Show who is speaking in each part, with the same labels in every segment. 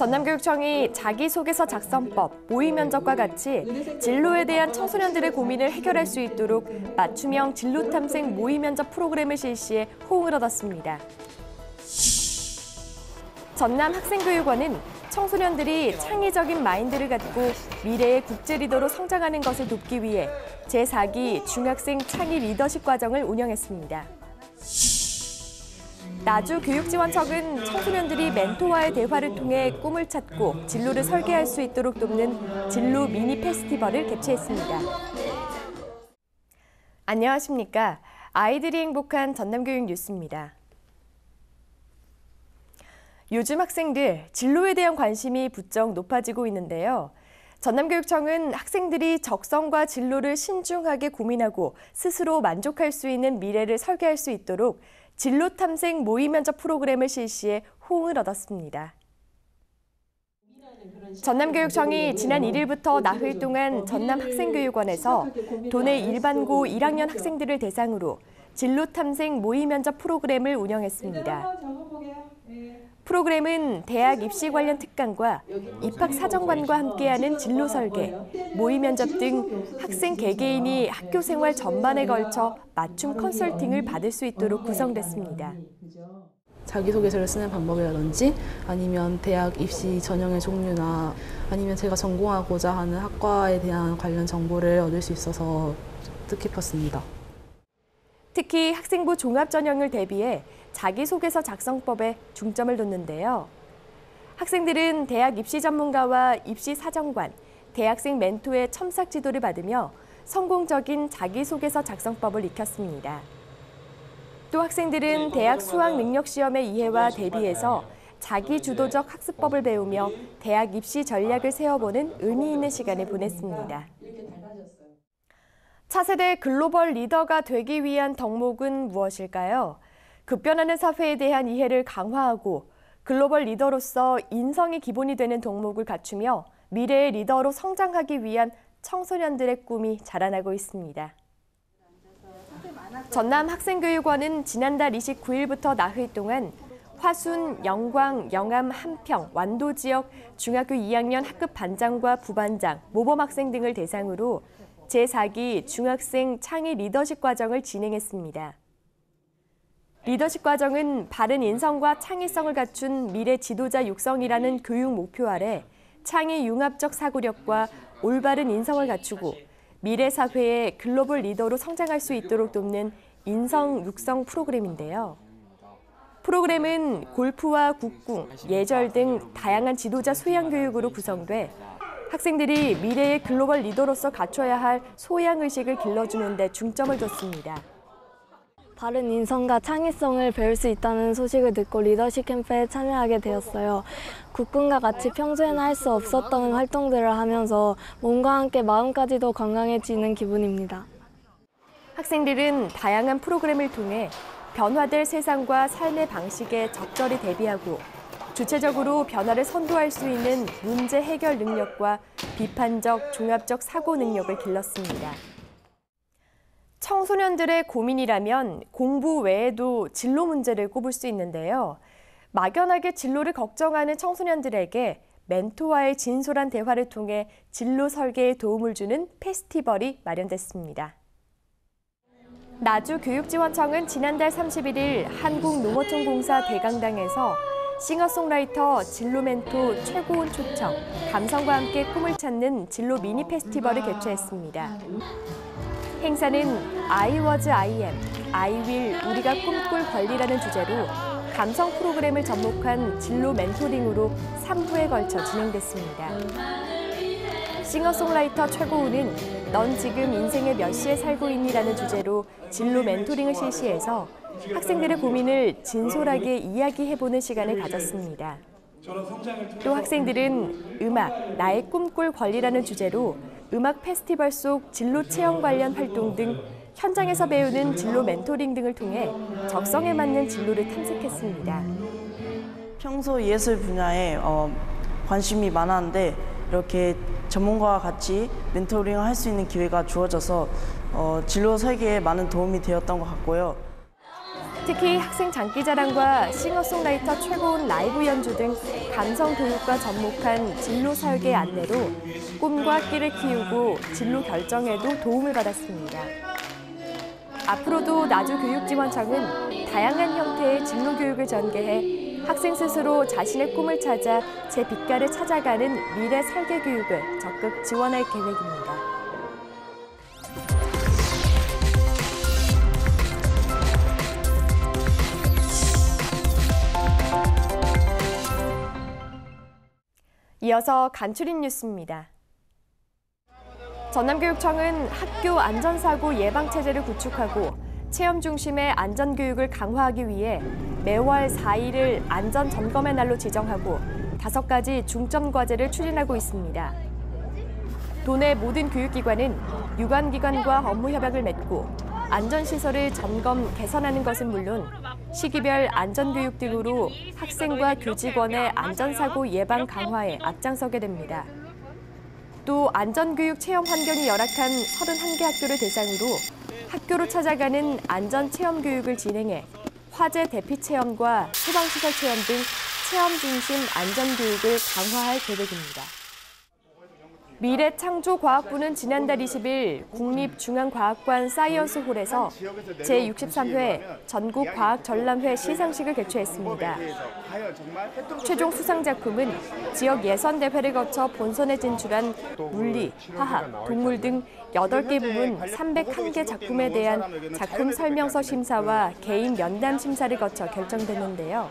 Speaker 1: 전남교육청이 자기소개서 작성법, 모의면접과 같이 진로에 대한 청소년들의 고민을 해결할 수 있도록 맞춤형 진로탐색 모의면접 프로그램을 실시해 호응을 얻었습니다. 전남학생교육원은 청소년들이 창의적인 마인드를 갖고 미래의 국제 리더로 성장하는 것을 돕기 위해 제4기 중학생 창의 리더십 과정을 운영했습니다. 나주교육지원청은 청소년들이 멘토와의 대화를 통해 꿈을 찾고 진로를 설계할 수 있도록 돕는 진로 미니 페스티벌을 개최했습니다. 안녕하십니까? 아이들이 행복한 전남교육 뉴스입니다. 요즘 학생들 진로에 대한 관심이 부쩍 높아지고 있는데요. 전남교육청은 학생들이 적성과 진로를 신중하게 고민하고 스스로 만족할 수 있는 미래를 설계할 수 있도록 진로 탐색 모의 면접 프로그램을 실시해 호응을 얻었습니다. 전남교육청이 지난 1일부터 나흘 동안 전남학생교육원에서 도내 일반고 1학년 학생들을 대상으로 진로 탐색 모의 면접 프로그램을 운영했습니다. 프로그램은 대학 입시 관련 특강과 입학사정관과 함께하는 진로 설계, 모의 면접 등 학생 개개인이 학교 생활 전반에 걸쳐 맞춤 컨설팅을 받을 수 있도록 구성됐습니다.
Speaker 2: 자기소개서를 쓰는 방법이라든지 아니면 대학 입시 전형의 종류나 아니면 제가 전공하고자 하는 학과에 대한 관련 정보를 얻을 수 있어서 뜻깊었습니다.
Speaker 1: 특히 학생부 종합 전형을 대비해 자기소개서 작성법에 중점을 뒀는데요. 학생들은 대학 입시 전문가와 입시 사정관, 대학생 멘토의 첨삭 지도를 받으며 성공적인 자기소개서 작성법을 익혔습니다. 또 학생들은 대학 수학 능력 시험의 이해와 대비해서 자기주도적 학습법을 배우며 대학 입시 전략을 세워보는 의미 있는 시간을 보냈습니다. 차세대 글로벌 리더가 되기 위한 덕목은 무엇일까요? 급변하는 사회에 대한 이해를 강화하고 글로벌 리더로서 인성이 기본이 되는 덕목을 갖추며 미래의 리더로 성장하기 위한 청소년들의 꿈이 자라나고 있습니다. 전남학생교육원은 지난달 29일부터 나흘 동안 화순, 영광, 영암, 한평, 완도 지역 중학교 2학년 학급 반장과 부반장, 모범학생 등을 대상으로 제4기 중학생 창의 리더십 과정을 진행했습니다. 리더십 과정은 바른 인성과 창의성을 갖춘 미래 지도자 육성이라는 교육 목표 아래 창의 융합적 사고력과 올바른 인성을 갖추고 미래 사회의 글로벌 리더로 성장할 수 있도록 돕는 인성 육성 프로그램인데요. 프로그램은 골프와 국궁, 예절 등 다양한 지도자 소양 교육으로 구성돼 학생들이 미래의 글로벌 리더로서 갖춰야 할 소양의식을 길러주는 데 중점을 뒀습니다.
Speaker 3: 바른 인성과 창의성을 배울 수 있다는 소식을 듣고 리더십 캠프에 참여하게 되었어요. 국군과 같이 평소에는 할 수 없었던 활동들을 하면서 몸과 함께 마음까지도 건강해지는 기분입니다.
Speaker 1: 학생들은 다양한 프로그램을 통해 변화될 세상과 삶의 방식에 적절히 대비하고 주체적으로 변화를 선도할 수 있는 문제 해결 능력과 비판적, 종합적 사고 능력을 길렀습니다. 청소년들의 고민이라면 공부 외에도 진로 문제를 꼽을 수 있는데요. 막연하게 진로를 걱정하는 청소년들에게 멘토와의 진솔한 대화를 통해 진로 설계에 도움을 주는 페스티벌이 마련됐습니다. 나주교육지원청은 지난달 31일 한국농어촌공사 대강당에서 싱어송라이터 진로 멘토 최고온 초청, 감성과 함께 꿈을 찾는 진로 미니 페스티벌을 개최했습니다. 행사는 I was I am, I will 우리가 꿈꿀 권리라는 주제로 감성 프로그램을 접목한 진로 멘토링으로 3부에 걸쳐 진행됐습니다. 싱어송라이터 최고우는 넌 지금 인생의 몇 시에 살고 있니라는 주제로 진로 멘토링을 실시해서 학생들의 고민을 진솔하게 이야기해보는 시간을 가졌습니다. 또 학생들은 음악, 나의 꿈꿀 권리라는 주제로 음악 페스티벌 속 진로 체험 관련 활동 등 현장에서 배우는 진로 멘토링 등을 통해 적성에 맞는 진로를 탐색했습니다.
Speaker 4: 평소 예술 분야에 관심이 많았는데 이렇게 전문가와 같이 멘토링을 할 수 있는 기회가 주어져서 진로 설계에 많은 도움이 되었던 것 같고요.
Speaker 1: 특히 학생 장기자랑과 싱어송라이터 최고운 라이브 연주 등 감성 교육과 접목한 진로 설계 안내로 꿈과 끼를 키우고 진로 결정에도 도움을 받았습니다. 앞으로도 나주교육지원청은 다양한 형태의 진로 교육을 전개해 학생 스스로 자신의 꿈을 찾아 제 빛깔을 찾아가는 미래 설계 교육을 적극 지원할 계획입니다. 이어서 간추린 뉴스입니다. 전남교육청은 학교 안전사고 예방체제를 구축하고 체험 중심의 안전교육을 강화하기 위해 매월 4일을 안전점검의 날로 지정하고 5가지 중점과제를 추진하고 있습니다. 도내 모든 교육기관은 유관기관과 업무협약을 맺고 안전시설을 점검, 개선하는 것은 물론 시기별 안전교육 등으로 학생과 교직원의 안전사고 예방 강화에 앞장서게 됩니다. 또 안전교육 체험 환경이 열악한 31개 학교를 대상으로 학교로 찾아가는 안전체험교육을 진행해 화재 대피 체험과 소방시설 체험 등 체험 중심 안전교육을 강화할 계획입니다. 미래창조과학부는 지난달 20일 국립중앙과학관 사이언스홀에서 제63회 전국과학전람회 시상식을 개최했습니다. 최종 수상작품은 지역 예선대회를 거쳐 본선에 진출한 물리, 화학, 동물 등 8개 부문 301개 작품에 대한 작품 설명서 심사와 개인 면담 심사를 거쳐 결정됐는데요.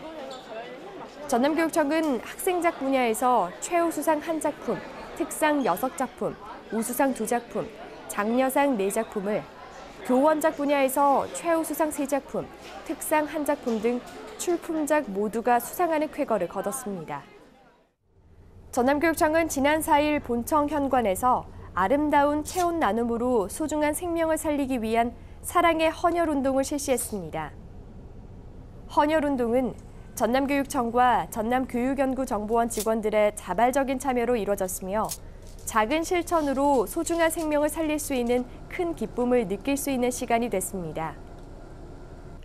Speaker 1: 전남교육청은 학생작 분야에서 최우수상 1작품, 특상 6작품, 우수상 2작품, 장려상 4작품을, 교원작 분야에서 최우수상 3작품, 특상 1작품 등 출품작 모두가 수상하는 쾌거를 거뒀습니다. 전남교육청은 지난 4일 본청 현관에서 아름다운 체온 나눔으로 소중한 생명을 살리기 위한 사랑의 헌혈운동을 실시했습니다. 헌혈운동은 전남교육청과 전남교육연구정보원 직원들의 자발적인 참여로 이루어졌으며 작은 실천으로 소중한 생명을 살릴 수 있는 큰 기쁨을 느낄 수 있는 시간이 됐습니다.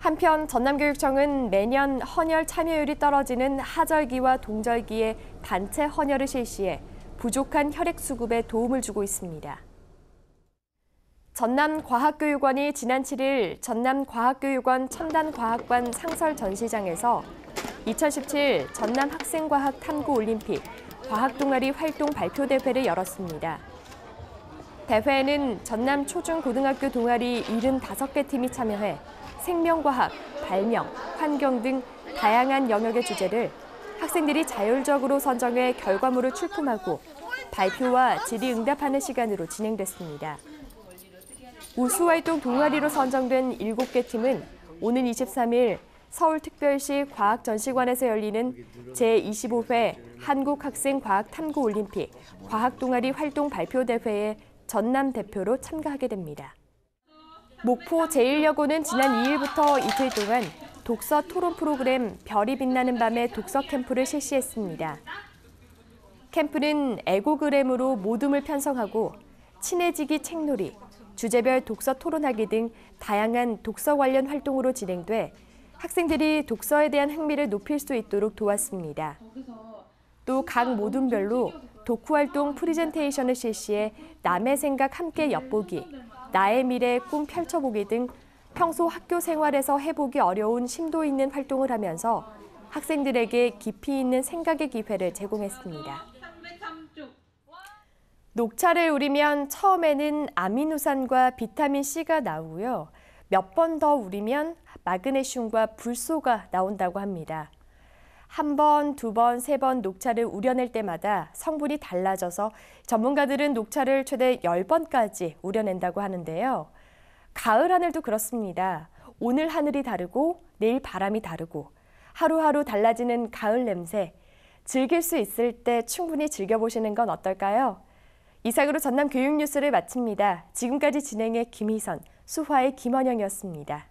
Speaker 1: 한편 전남교육청은 매년 헌혈 참여율이 떨어지는 하절기와 동절기에 단체 헌혈을 실시해 부족한 혈액 수급에 도움을 주고 있습니다. 전남과학교육원이 지난 7일 전남과학교육원 첨단과학관 상설 전시장에서 2017 전남학생과학 탐구올림픽 과학동아리 활동 발표대회를 열었습니다. 대회에는 전남 초중고등학교 동아리 75개 팀이 참여해 생명과학, 발명, 환경 등 다양한 영역의 주제를 학생들이 자율적으로 선정해 결과물을 출품하고 발표와 질의응답하는 시간으로 진행됐습니다. 우수활동 동아리로 선정된 7개 팀은 오는 23일 서울특별시 과학전시관에서 열리는 제25회 한국학생과학탐구올림픽 과학동아리 활동 발표대회에 전남 대표로 참가하게 됩니다. 목포 제1여고는 지난 2일부터 이틀 동안 독서 토론 프로그램 별이 빛나는 밤의 독서 캠프를 실시했습니다. 캠프는 에고그램으로 모둠을 편성하고 친해지기 책놀이, 주제별 독서 토론하기 등 다양한 독서 관련 활동으로 진행돼 학생들이 독서에 대한 흥미를 높일 수 있도록 도왔습니다. 또 각 모둠별로 독후활동 프리젠테이션을 실시해 남의 생각 함께 엿보기, 나의 미래 꿈 펼쳐보기 등 평소 학교 생활에서 해보기 어려운 심도 있는 활동을 하면서 학생들에게 깊이 있는 생각의 기회를 제공했습니다. 녹차를 우리면 처음에는 아미노산과 비타민C가 나오고요. 몇 번 더 우리면 마그네슘과 불소가 나온다고 합니다. 1번, 2번, 3번 녹차를 우려낼 때마다 성분이 달라져서 전문가들은 녹차를 최대 10번까지 우려낸다고 하는데요. 가을 하늘도 그렇습니다. 오늘 하늘이 다르고 내일 바람이 다르고 하루하루 달라지는 가을 냄새, 즐길 수 있을 때 충분히 즐겨보시는 건 어떨까요? 이상으로 전남 교육 뉴스를 마칩니다. 지금까지 진행의 김희선, 수화의 김원영이었습니다.